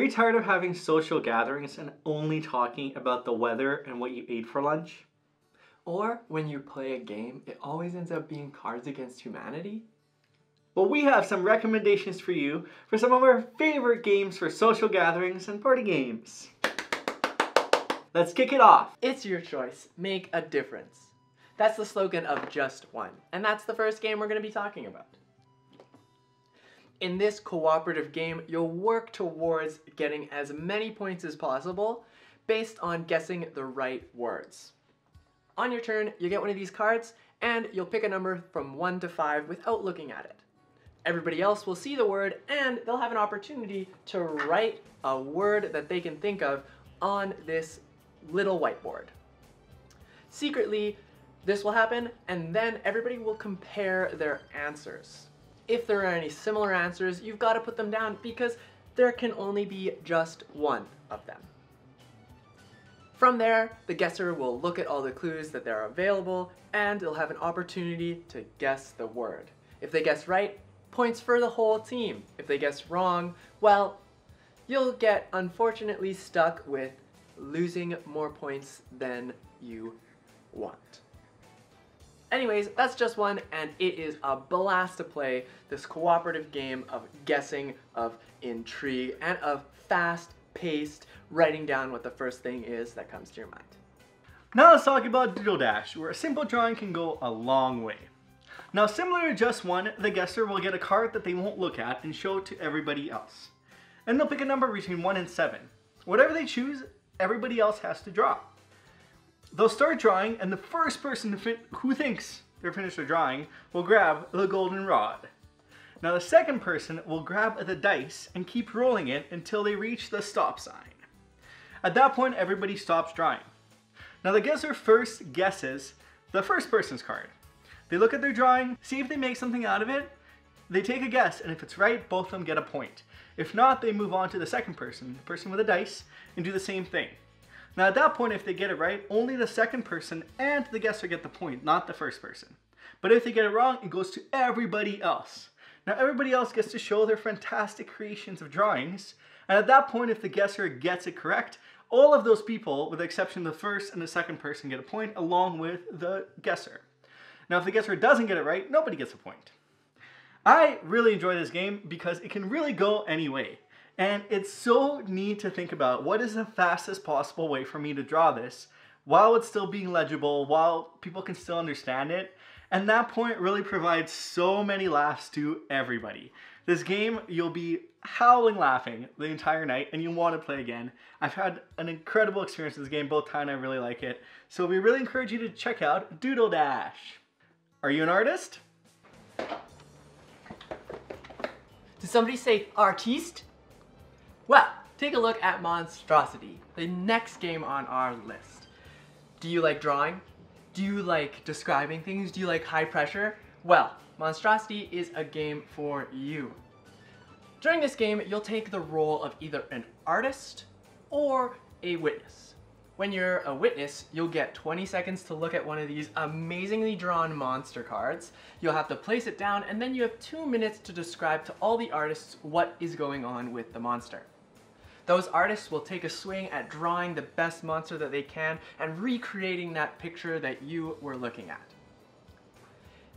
Are you tired of having social gatherings and only talking about the weather and what you ate for lunch? Or when you play a game, it always ends up being Cards Against Humanity? Well, we have some recommendations for you for some of our favorite games for social gatherings and party games. Let's kick it off. It's your choice. Make a difference. That's the slogan of Just One, and that's the first game we're going to be talking about. In this cooperative game, you'll work towards getting as many points as possible based on guessing the right words. On your turn, you get one of these cards, and you'll pick a number from 1 to 5 without looking at it. Everybody else will see the word, and they'll have an opportunity to write a word that they can think of on this little whiteboard. Secretly, this will happen, and then everybody will compare their answers. If there are any similar answers, you've got to put them down because there can only be just one of them. From there, the guesser will look at all the clues that are available and they'll have an opportunity to guess the word. If they guess right, points for the whole team. If they guess wrong, well, you'll get unfortunately stuck with losing more points than you want. Anyways, that's Just One, and it is a blast to play this cooperative game of guessing, of intrigue, and of fast-paced writing down what the first thing is that comes to your mind. Now let's talk about Doodle Dash, where a simple drawing can go a long way. Now, similar to Just One, the guesser will get a card that they won't look at and show it to everybody else. And they'll pick a number between 1 and 7. Whatever they choose, everybody else has to draw. They'll start drawing, and the first person who thinks they're finished their drawing will grab the golden rod. Now the second person will grab the dice and keep rolling it until they reach the stop sign. At that point, everybody stops drawing. Now the guesser first guesses the first person's card. They look at their drawing, see if they make something out of it, they take a guess, and if it's right, both of them get a point. If not, they move on to the second person, the person with a dice, and do the same thing. Now at that point, if they get it right, only the second person and the guesser get the point, not the first person. But if they get it wrong, it goes to everybody else. Now everybody else gets to show their fantastic creations of drawings, and at that point, if the guesser gets it correct, all of those people, with the exception of the first and the second person, get a point along with the guesser. Now if the guesser doesn't get it right, nobody gets a point. I really enjoy this game because it can really go any way. And it's so neat to think about what is the fastest possible way for me to draw this while it's still being legible, while people can still understand it. And that point really provides so many laughs to everybody. This game, you'll be howling laughing the entire night and you'll want to play again. I've had an incredible experience with this game both times. I really like it. So we really encourage you to check out Doodle Dash. Are you an artist? Did somebody say artiste? Well, take a look at MonsDRAWsity, the next game on our list. Do you like drawing? Do you like describing things? Do you like high pressure? Well, MonsDRAWsity is a game for you. During this game, you'll take the role of either an artist or a witness. When you're a witness, you'll get 20 seconds to look at one of these amazingly drawn monster cards. You'll have to place it down, and then you have 2 minutes to describe to all the artists what is going on with the monster. Those artists will take a swing at drawing the best monster that they can and recreating that picture that you were looking at.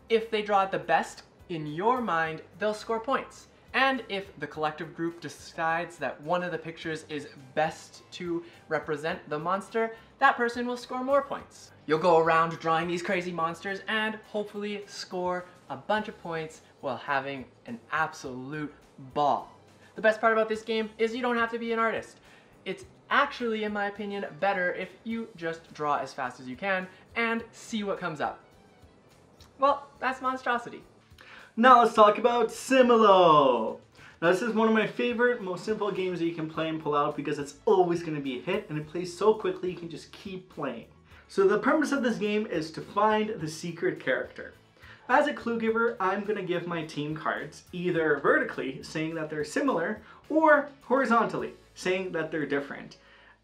If they draw it the best in your mind, they'll score points. And if the collective group decides that one of the pictures is best to represent the monster, that person will score more points. You'll go around drawing these crazy monsters and hopefully score a bunch of points while having an absolute ball. The best part about this game is you don't have to be an artist. It's actually, in my opinion, better if you just draw as fast as you can and see what comes up. Well, that's MonsDRAWsity. Now let's talk about Similo. Now this is one of my favorite, most simple games that you can play and pull out because it's always going to be a hit and it plays so quickly you can just keep playing. So the premise of this game is to find the secret character. As a clue giver, I'm going to give my team cards either vertically, saying that they're similar, or horizontally, saying that they're different,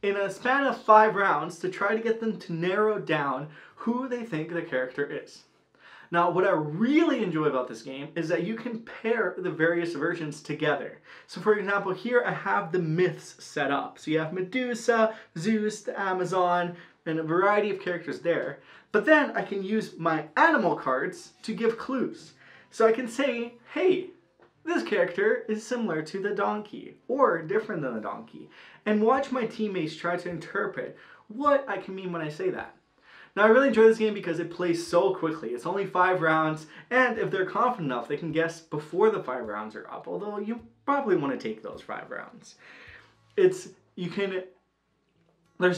in a span of 5 rounds to try to get them to narrow down who they think the character is. Now, what I really enjoy about this game is that you can pair the various versions together. So for example, here I have the myths set up. So you have Medusa, Zeus, the Amazon, and a variety of characters there. But then I can use my animal cards to give clues. So I can say, hey, this character is similar to the donkey or different than the donkey, and watch my teammates try to interpret what I can mean when I say that. Now, I really enjoy this game because it plays so quickly. It's only 5 rounds, and if they're confident enough, they can guess before the 5 rounds are up, although you probably want to take those 5 rounds. There's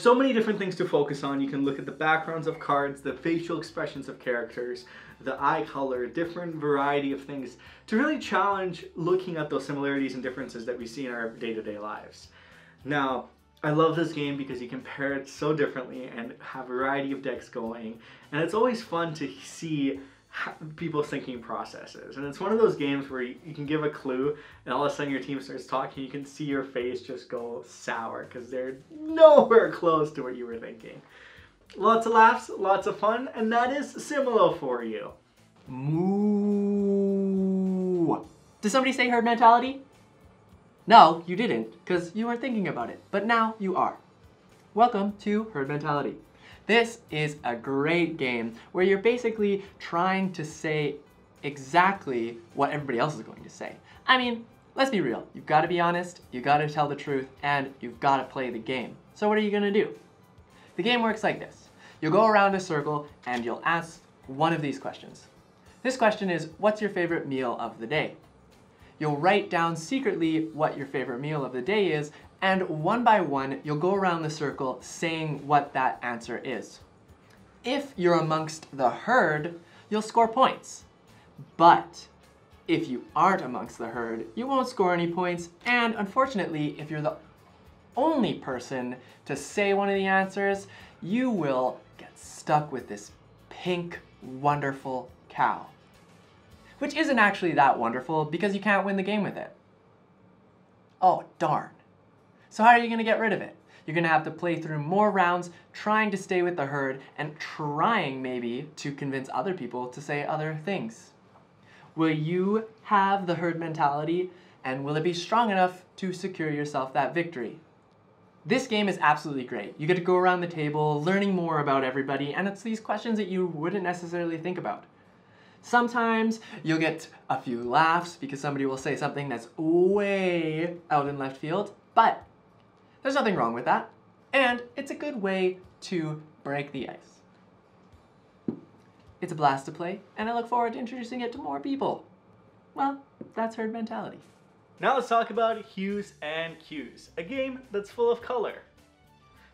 so many different things to focus on. You can look at the backgrounds of cards, the facial expressions of characters, the eye color, different variety of things to really challenge looking at those similarities and differences that we see in our day-to-day lives. Now, I love this game because you can pair it so differently and have a variety of decks going, and it's always fun to see people's thinking processes. And it's one of those games where you can give a clue and all of a sudden your team starts talking, you can see your face just go sour because they're nowhere close to what you were thinking. Lots of laughs, lots of fun, and that is Similo for you. Moo. Did somebody say herd mentality? No, you didn't, because you weren't thinking about it, but now you are. Welcome to Herd Mentality. This is a great game where you're basically trying to say exactly what everybody else is going to say. I mean, let's be real. You've got to be honest, you've got to tell the truth, and you've got to play the game. So what are you going to do? The game works like this. You'll go around a circle and you'll ask one of these questions. This question is, what's your favorite meal of the day? You'll write down secretly what your favorite meal of the day is, and one by one, you'll go around the circle saying what that answer is. If you're amongst the herd, you'll score points. But if you aren't amongst the herd, you won't score any points, and unfortunately, if you're the only person to say one of the answers, you will get stuck with this pink, wonderful cow. Which isn't actually that wonderful because you can't win the game with it. Oh, darn. So how are you going to get rid of it? You're going to have to play through more rounds trying to stay with the herd and trying maybe to convince other people to say other things. Will you have the herd mentality, and will it be strong enough to secure yourself that victory? This game is absolutely great. You get to go around the table learning more about everybody, and it's these questions that you wouldn't necessarily think about. Sometimes you'll get a few laughs because somebody will say something that's way out in left field, but there's nothing wrong with that, and it's a good way to break the ice. It's a blast to play, and I look forward to introducing it to more people. Well, that's herd mentality. Now let's talk about Hues and Cues, a game that's full of color.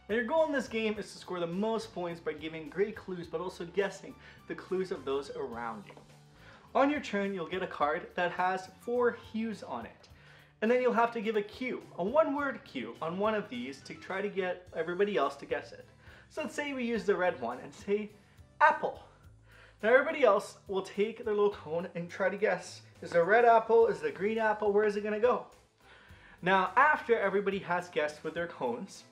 Now your goal in this game is to score the most points by giving great clues but also guessing the clues of those around you. On your turn, you'll get a card that has 4 hues on it. And then you'll have to give a cue, a one-word cue on one of these to try to get everybody else to guess it. So let's say we use the red one and say apple. Now everybody else will take their little cone and try to guess, is it a red apple, is it a green apple, where is it gonna go? Now after everybody has guessed with their cones,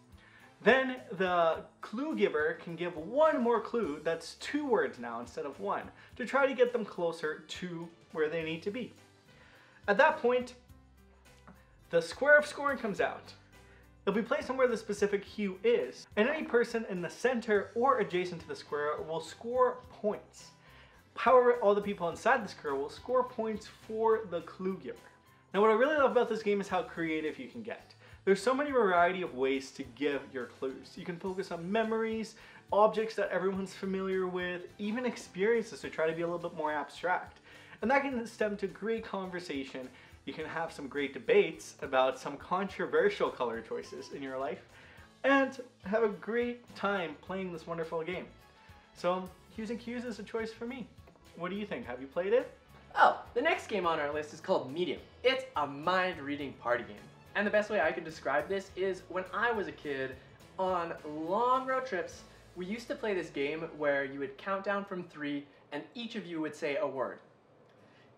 then the clue giver can give one more clue that's 2 words now instead of 1 to try to get them closer to where they need to be. At that point, the square of scoring comes out. It'll be placed on where the specific hue is, and any person in the center or adjacent to the square will score points. However, all the people inside the square will score points for the clue giver. Now what I really love about this game is how creative you can get. There's so many variety of ways to give your clues. You can focus on memories, objects that everyone's familiar with, even experiences to try to be a little bit more abstract. And that can stem to great conversation. You can have some great debates about some controversial color choices in your life and have a great time playing this wonderful game. So Hues and Cues is a choice for me. What do you think? Have you played it? Oh, the next game on our list is called Medium. It's a mind-reading party game. And the best way I can describe this is when I was a kid on long road trips, we used to play this game where you would count down from 3 and each of you would say a word.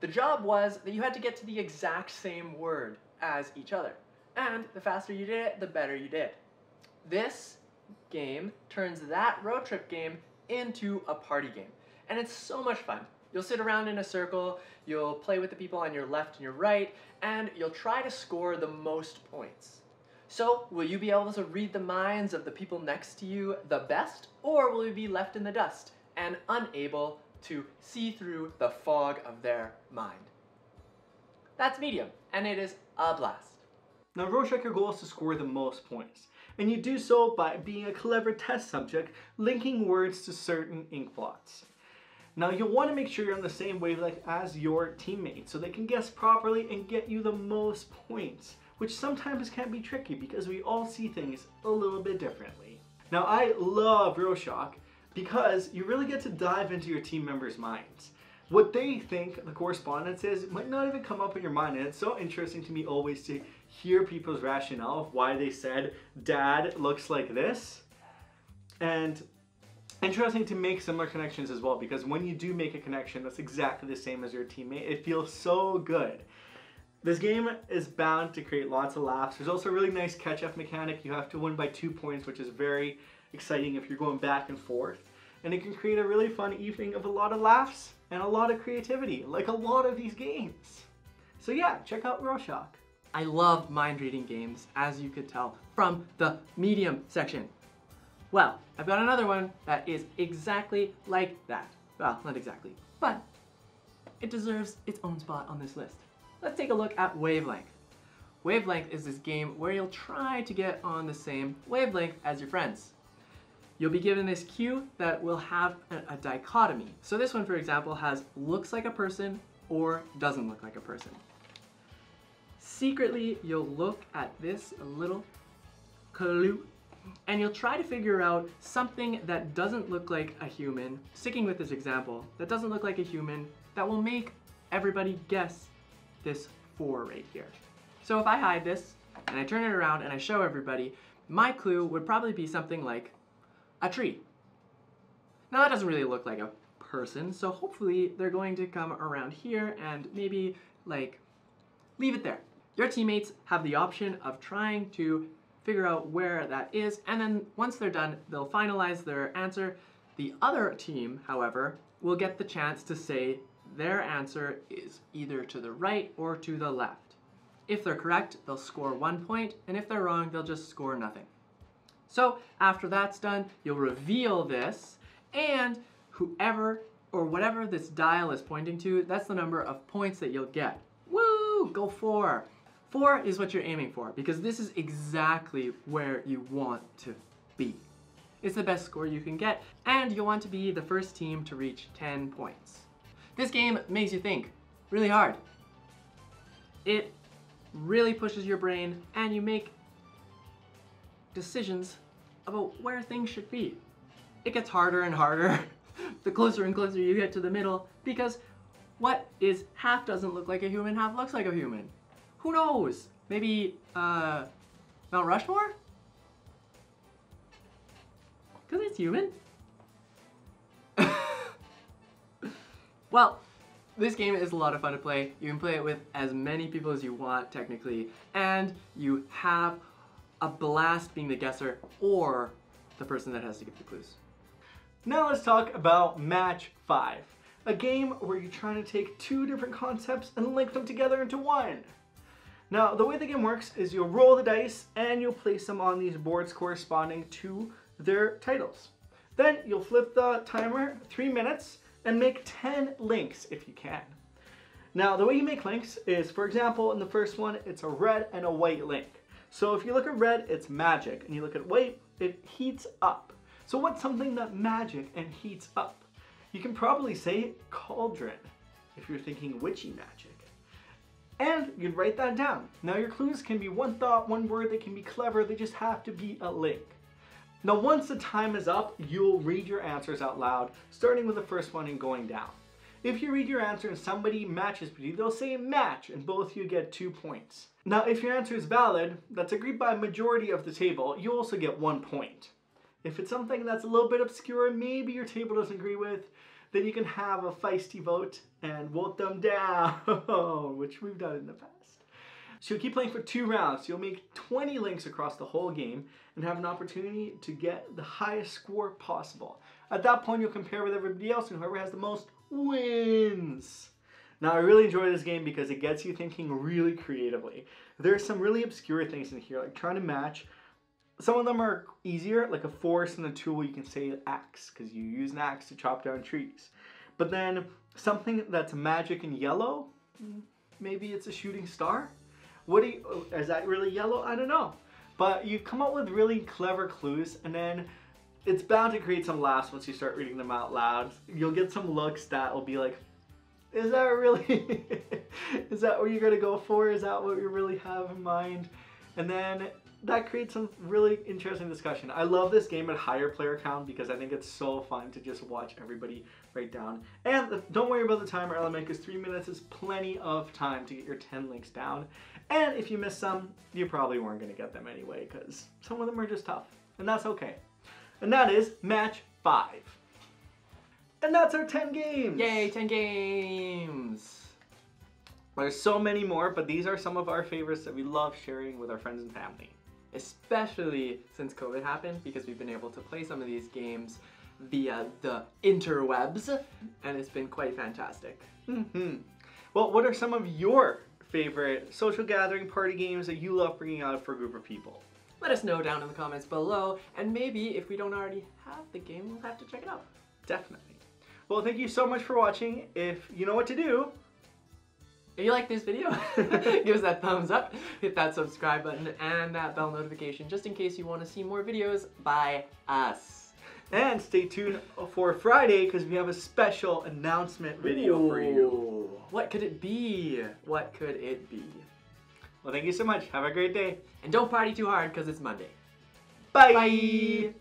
The job was that you had to get to the exact same word as each other. And the faster you did it, the better you did. This game turns that road trip game into a party game. And it's so much fun. You'll sit around in a circle, you'll play with the people on your left and your right, and you'll try to score the most points. So, will you be able to read the minds of the people next to you the best, or will you be left in the dust and unable to see through the fog of their mind? That's medium, and it is a blast. Now, Rorschach, your goal is to score the most points, and you do so by being a clever test subject, linking words to certain ink blots. Now, you'll want to make sure you're on the same wavelength as your teammates so they can guess properly and get you the most points, which sometimes can be tricky because we all see things a little bit differently. Now, I love Rorschach because you really get to dive into your team members' minds. What they think the correspondence is might not even come up in your mind, and it's so interesting to me always to hear people's rationale of why they said dad looks like this, and interesting to make similar connections as well, because when you do make a connection that's exactly the same as your teammate, it feels so good. This game is bound to create lots of laughs. There's also a really nice catch-up mechanic. You have to win by 2 points, which is very exciting if you're going back and forth. And it can create a really fun evening of a lot of laughs and a lot of creativity, like a lot of these games. So yeah, check out Rorschach. I love mind-reading games, as you could tell from the medium section. Well, I've got another one that is exactly like that. Well, not exactly, but it deserves its own spot on this list. Let's take a look at Wavelength. Wavelength is this game where you'll try to get on the same wavelength as your friends. You'll be given this cue that will have a dichotomy. So this one, for example, has looks like a person or doesn't look like a person. Secretly, you'll look at this little clue and you'll try to figure out something that doesn't look like a human, sticking with this example, that doesn't look like a human, that will make everybody guess this 4 right here. So if I hide this and I turn it around and I show everybody, my clue would probably be something like a tree. Now that doesn't really look like a person, so hopefully they're going to come around here and maybe like leave it there. Your teammates have the option of trying to figure out where that is, and then once they're done, they'll finalize their answer. The other team, however, will get the chance to say their answer is either to the right or to the left. If they're correct, they'll score 1 point, and if they're wrong, they'll just score nothing. So after that's done, you'll reveal this, and whoever or whatever this dial is pointing to, that's the number of points that you'll get. Woo! Go 4. 4 is what you're aiming for, because this is exactly where you want to be. It's the best score you can get, and you'll want to be the first team to reach 10 points. This game makes you think really hard. It really pushes your brain, and you make decisions about where things should be. It gets harder and harder the closer and closer you get to the middle, because what is half doesn't look like a human, half looks like a human? Who knows? Maybe Mount Rushmore? Because it's human. Well, this game is a lot of fun to play. You can play it with as many people as you want, technically, and you have a blast being the guesser or the person that has to give the clues. Now let's talk about Match 5, a game where you're trying to take 2 different concepts and link them together into one. Now, the way the game works is you'll roll the dice and you'll place them on these boards corresponding to their titles. Then you'll flip the timer 3 minutes and make 10 links if you can. Now, the way you make links is, for example, in the first one, it's a red and a white link. So if you look at red, it's magic, and you look at white, it heats up. So what's something that magic and heats up? You can probably say cauldron if you're thinking witchy magic. And you'd write that down. Now your clues can be one thought, one word, they can be clever, they just have to be a link. Now once the time is up, you'll read your answers out loud, starting with the first one and going down. If you read your answer and somebody matches with you, they'll say match and both you get 2 points. Now if your answer is valid, that's agreed by a majority of the table, you also get 1 point. If it's something that's a little bit obscure, maybe your table doesn't agree with, then you can have a feisty vote and vote them down, which we've done in the past. So you'll keep playing for 2 rounds. You'll make 20 links across the whole game and have an opportunity to get the highest score possible. At that point, you'll compare with everybody else, and whoever has the most wins. Now, I really enjoy this game because it gets you thinking really creatively. There's some really obscure things in here, like trying to match. Some of them are easier, like a forest and a tool. You can say axe, because you use an axe to chop down trees. But then something that's magic and yellow, maybe it's a shooting star? Is that really yellow? I don't know. But you come up with really clever clues, and then it's bound to create some laughs once you start reading them out loud. You'll get some looks that will be like, is that really, is that what you're gonna go for? Is that what you really have in mind? And then that creates some really interesting discussion. I love this game at higher player count because I think it's so fun to just watch everybody write down. And don't worry about the timer element, because 3 minutes is plenty of time to get your 10 links down. And if you miss some, you probably weren't gonna get them anyway, because some of them are just tough, and that's okay. And that is match 5. And that's our 10 games! Yay, 10 games! There's so many more, but these are some of our favorites that we love sharing with our friends and family. Especially since COVID happened, because we've been able to play some of these games via the interwebs, and it's been quite fantastic. Well, what are some of your favorite social gathering party games that you love bringing out for a group of people? Let us know down in the comments below, and maybe if we don't already have the game, we'll have to check it out. Definitely. Well, thank you so much for watching. If you know what to do, if you like this video, give us that thumbs up, hit that subscribe button, and that bell notification, just in case you want to see more videos by us. And stay tuned for Friday, because we have a special announcement video for you. What could it be? What could it be? Well, thank you so much. Have a great day. And don't party too hard, because it's Monday. Bye! Bye.